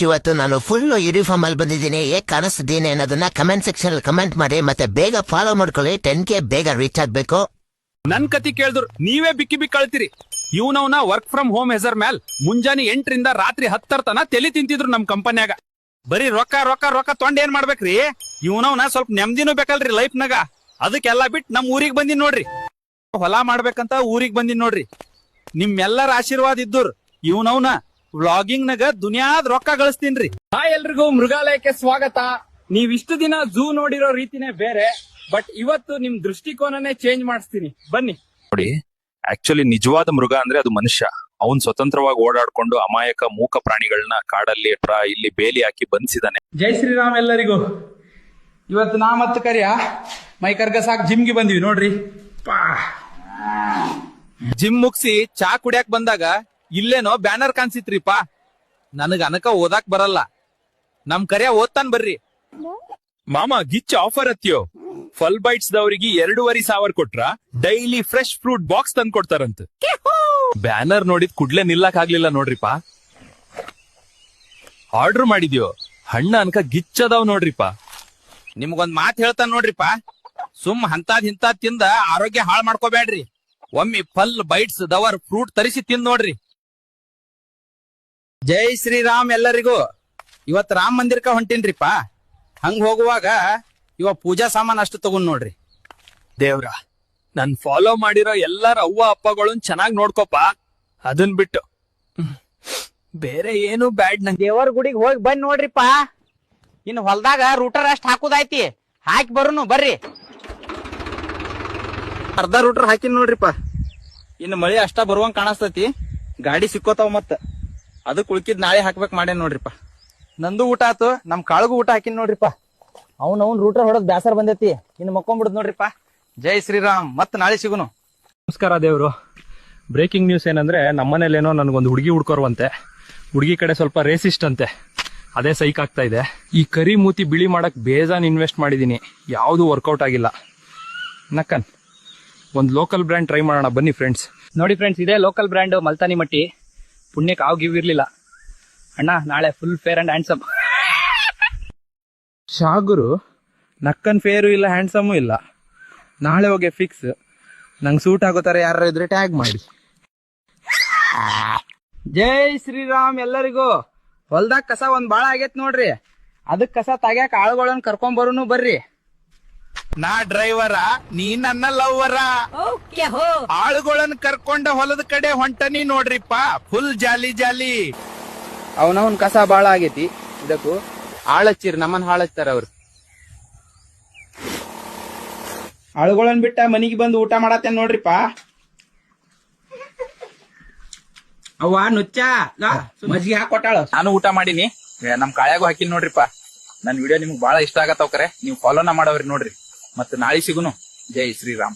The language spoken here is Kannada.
ಇವತ್ತು ನಾನು ಫುಲ್ ಯೂನಿಫಾರ್ಮ್ ಅಲ್ಲಿ ಬಂದಿದ್ದೀನಿ, ಹೇಗ್ ಕಾಣಿಸ್ತಿದ್ದೀನಿ ಅನ್ನೋದನ್ನ ಕಮೆಂಟ್ ಸೆಕ್ಷನ್ ಅಲ್ಲಿ ಕಮೆಂಟ್ ಮಾಡಿ, ಮತ್ತೆ ಬೇಗ ಫಾಲೋ ಮಾಡ್ಕೊಳ್ಳಿ. 10K ಬೇಗ ರೀಚ್ ಆಗ್ಬೇಕು. ನನ್ ಕತಿ ಕೇಳಿದ್ರು ನೀವೇ ಬಿಕ್ಕಿ ಅಳ್ತೀರಿ. ಇವ್ನವ್ನ ವರ್ಕ್ ಫ್ರಮ್ ಹೋಮ್ ಹೆಸರ್ ಮ್ಯಾಲ್ ಮುಂಜಾನೆ 8ರಿಂದ ರಾತ್ರಿ 10 ತನ ತಲೆ ತಿಂತಿದ್ರು ನಮ್ ಕಂಪನ್ಯಾಗ. ಬರೀ ರೊಕ್ಕ ರೊಕ್ಕ ರೊಕ್ಕ ತೊಂಡ್ ಏನ್ ಮಾಡ್ಬೇಕ್ರಿ? ಇವ್ನವ್ನ ಸ್ವಲ್ಪ ನೆಮ್ಮದಿನೂ ಬೇಕಲ್ರಿ ಲೈಫ್ನಾಗ. ಅದಕ್ಕೆಲ್ಲಾ ಬಿಟ್ಟು ನಮ್ ಊರಿಗ್ ಬಂದಿನ್ ನೋಡ್ರಿ. ಹೊಲ ಮಾಡ್ಬೇಕಂತ ಊರಿಗ್ ಬಂದಿನ್ ನೋಡ್ರಿ. ನಿಮ್ಮೆಲ್ಲರ ಆಶೀರ್ವಾದ ಇದ್ದೂರ್ ಇವ್ನವ್ನ ವ್ಲಾಗಿಂಗ್ ನಾಗ ದುನಿಯಾದ್ ರೊಕ್ಕ ಗಳಿಸ್ತೀನ್ರಿ. ಹಾಯ್ ಎಲ್ರಿಗೂ ಮೃಗಾಲಯಕ್ಕೆ ಸ್ವಾಗತ. ನೀವ್ ಇಷ್ಟು ದಿನ ಝೂ ನೋಡಿರೋ ರೀತಿನೇ ಬೇರೆ, ಬಟ್ ಇವತ್ತು ನಿಮ್ ದೃಷ್ಟಿಕೋನನೇ ಚೇಂಜ್ ಮಾಡಿಸ್ತೀನಿ, ಬನ್ನಿ ನೋಡಿ. ಆಕ್ಚುಲಿ ನಿಜವಾದ ಮೃಗ ಅಂದ್ರೆ ಅದು ಮನುಷ್ಯ. ಅವನ್ ಸ್ವತಂತ್ರವಾಗಿ ಓಡಾಡ್ಕೊಂಡು ಅಮಾಯಕ ಮೂಕ ಪ್ರಾಣಿಗಳನ್ನ ಕಾಡಲ್ಲಿ ಇಲ್ಲಿ ಬೇಲಿ ಹಾಕಿ ಬಂಧಿಸಿದಾನೆ. ಜೈ ಶ್ರೀರಾಮ್ ಎಲ್ಲರಿಗೂ. ಇವತ್ತು ನಾ ಮತ್ತು ಕರಿಯ ಮೈಕರ್ಗ ಸಾಕ್ ಜಿಮ್ಗೆ ಬಂದಿವಿ ನೋಡ್ರಿ. ಜಿಮ್ ಮುಗಿಸಿ ಚಾ ಕುಡಿಯಾಕ್ ಬಂದಾಗ ಇಲ್ಲೇನೋ ಬ್ಯಾನರ್ ಕಾಣಿಸಿತ್ರಿಪಾ. ನನಗ ಅನಕ ಓದಾಕ್ ಬರಲ್ಲ. ನಮ್ ಕರಿಯ ಓದ್ತಾನ್ ಬರ್ರಿ. ಮಾಮ ಗಿಚ್ಚ ಆಫರ್ ಹತ್ತಿಯೋ. ಫಲ್ ಬೈಟ್ಸ್ ದವರಿಗೆ 2,500 ಕೊಟ್ರ ಡೈಲಿ ಫ್ರೆಶ್ ಫ್ರೂಟ್ ಬಾಕ್ಸ್ ತಂದ್ ಕೊಡ್ತಾರಂತ. ಬ್ಯಾನರ್ ನೋಡಿದ್ ಕುಡ್ಲೆ ನಿಲ್ಲಕ್ ಆಗ್ಲಿಲ್ಲ ನೋಡ್ರಿಪಾ. ಆರ್ಡರ್ ಮಾಡಿದ್ಯೋ ಹಣ್ಣ ಅನ್ಕ ಗಿಚ್ಚದಾವ್ ನೋಡ್ರಿಪಾ. ನಿಮ್ಗೊಂದ್ ಮಾತ್ ಹೇಳ್ತಾನ ನೋಡ್ರಿಪಾ, ಸುಮ್ ಹಂತಾದ್ ಹಿಂತಾದ್ ತಿಂದ ಆರೋಗ್ಯ ಹಾಳ್ ಮಾಡ್ಕೋಬೇಡ್ರಿ. ಒಮ್ಮೆ ಫಲ್ ಬೈಟ್ಸ್ ದವರ್ ಫ್ರೂಟ್ ತರಿಸಿ ತಿಂದ್ ನೋಡ್ರಿ. ಜೈ ಶ್ರೀರಾಮ್ ಎಲ್ಲರಿಗೂ. ಇವತ್ ರಾಮ್ ಮಂದಿರ್ಕ ಹೊಂಟೀನ್ರಿಪಾ. ಹಂಗ ಹೋಗುವಾಗ ಇವ ಪೂಜಾ ಸಾಮಾನ್ ಅಷ್ಟು ತಗೊಂಡ್ ನೋಡ್ರಿ. ದೇವ್ರ, ನನ್ ಫಾಲೋ ಮಾಡಿರೋ ಎಲ್ಲಾರ ಅವ್ವ ಅಪ್ಪಗಳನ್ ಚೆನ್ನಾಗ್ ನೋಡ್ಕೋಪ. ಅದನ್ ಬಿಟ್ಟು ಬೇರೆ ಏನು ಬ್ಯಾಡ್. ನಂಗೆ ದೇವರ ಗುಡಿಗೆ ಹೋಗಿ ಬಂದ್ ನೋಡ್ರಿಪಾ. ಇನ್ ಹೊಲ್ದಾಗ ರೂಟರ್ ಅಷ್ಟ್ ಹಾಕುದೈತಿ, ಹಾಕಿ ಬರುನು ಬರ್ರಿ. ಅರ್ಧ ರೂಟರ್ ಹಾಕಿನ್ ನೋಡ್ರಿಪಾ. ಇನ್ನು ಮಳಿ ಅಷ್ಟ ಬರುವಂಗ ಕಾಣಿಸ್ತೈತಿ. ಗಾಡಿ ಸಿಕ್ಕೋತಾವ ಮತ್ತ ಅದಕ್ ಉಳ್ಕಿದ್ ನಾಳೆ ಹಾಕ್ಬೇಕ್ ಮಾಡೇನ್ ನೋಡ್ರಿಪಾ. ನಂದು ಊಟ ಆತು, ನಮ್ ಕಾಳಗೂ ಊಟ ಹಾಕಿನ್ ನೋಡ್ರಿಪಾ. ಅವ್ನ್ ರೂಟರ್ ಹೊಡೋದ್ ಬ್ಯಾಸರ್ ಬಂದೈತಿ, ಇನ್ನು ಮಕ್ಕೊಂಡ್ಬಿಡುದ್ ನೋಡ್ರಿಪಾ. ಜೈ ಶ್ರೀರಾಮ್, ಮತ್ ನಾಳೆ ಸಿಗುನು. ನಮಸ್ಕಾರ ದೇವ್ರು. ಬ್ರೇಕಿಂಗ್ ನ್ಯೂಸ್ ಏನಂದ್ರೆ, ನಮ್ಮನೇಲೇನೋ ನನಗೊಂದು ಹುಡುಗಿ ಹುಡ್ಕೋರ್ವಂತೆ. ಹುಡುಗಿ ಕಡೆ ಸ್ವಲ್ಪ ರೇಸಿಸ್ಟ್ ಅಂತೆ. ಅದೇ ಸೈಕ್ ಆಗ್ತಾ ಇದೆ. ಈ ಕರಿ ಮೂತಿ ಬಿಳಿ ಮಾಡಕ್ ಬೇಜಾನ್ ಇನ್ವೆಸ್ಟ್ ಮಾಡಿದೀನಿ, ಯಾವ್ದು ವರ್ಕೌಟ್ ಆಗಿಲ್ಲ. ನಕ್ಕನ್ ಒಂದ್ ಲೋಕಲ್ ಬ್ರ್ಯಾಂಡ್ ಟ್ರೈ ಮಾಡೋಣ ಬನ್ನಿ ಫ್ರೆಂಡ್ಸ್. ನೋಡಿ ಫ್ರೆಂಡ್ಸ್, ಇದೇ ಲೋಕಲ್ ಬ್ರ್ಯಾಂಡ್ ಮಲ್ತಾನಿ ಮಟ್ಟಿ. ಪುಣ್ಯಕ್ಕೆ ಆವ್ ಗಿವ್ ಇರ್ಲಿಲ್ಲ ಅಣ್ಣ. ನಾಳೆ ಫುಲ್ ಫೇರ್ ಅಂಡ್ ಹ್ಯಾಂಡ್ಸಮ್. ಶಾಗುರು ನಕ್ಕನ್ ಫೇರು ಇಲ್ಲ, ಹ್ಯಾಂಡ್ಸಮು ಇಲ್ಲ. ನಾಳೆ ಹೋಗಿ ಫಿಕ್ಸ್. ನಂಗೆ ಸೂಟ್ ಆಗೋ ತರ ಯಾರು ಇದ್ರೆ ಟ್ಯಾಗ್ ಮಾಡಿ. ಜೈ ಶ್ರೀರಾಮ್ ಎಲ್ಲರಿಗೂ. ಹೊಲ್ದಾಗ ಕಸ ಒಂದ್ ಬಾಳ ಆಗೇತ್ ನೋಡ್ರಿ. ಅದಕ್ ಕಸ ತಗ್ಯಾಕ ಆಳುಗಳನ್ನ ಕರ್ಕೊಂಡ್ ಬರುನು ಬರ್ರಿ. ನಾ ಡ್ರೈವರ, ನೀ ನನ್ನ ಲವ್ವರ. ಆಳುಗಳನ್ನ ಕರ್ಕೊಂಡ ಹೊಲದ ಕಡೆ ಹೊಂಟನಿ ನೋಡ್ರಿಪ್ಪ. ಫುಲ್ ಜಾಲಿ ಜಾಲಿ. ಅವನವನ್ ಕಸ ಬಾಳ ಆಗೇತಿ, ಇದಕ್ಕೂ ಆಳಚ್ಚಿರ್ ನಮ್ಮನ್ ಹಾಳಚ್ತಾರ ಅವ್ರು. ಆಳುಗಳನ್ ಬಿಟ್ಟ ಮನಿಗೆ ಬಂದು ಊಟ ಮಾಡತ್ತೇನ್ ನೋಡ್ರಿಪಾ. ಅವ್ವ ನುಚ್ಚ ಮಜ್ಜಿಗೆ ಹಾಕೊಟ್ಟಾಳ. ನಾನು ಊಟ ಮಾಡೀನಿ, ನಮ್ ಕಾಯಾಗೂ ಹಾಕಿನ್ ನೋಡ್ರಿಪಾ. ನನ್ ವಿಡಿಯೋ ನಿಮ್ಗೆ ಬಹಳ ಇಷ್ಟ ಆಗತ್ತವ್ರೆ. ನೀವು ಫಾಲೋನ ಮಾಡವ್ರಿ ನೋಡ್ರಿ. ಮತ್ತೆ ನಾಳೆ ಸಿಗುನು. ಜೈ ಶ್ರೀರಾಮ್.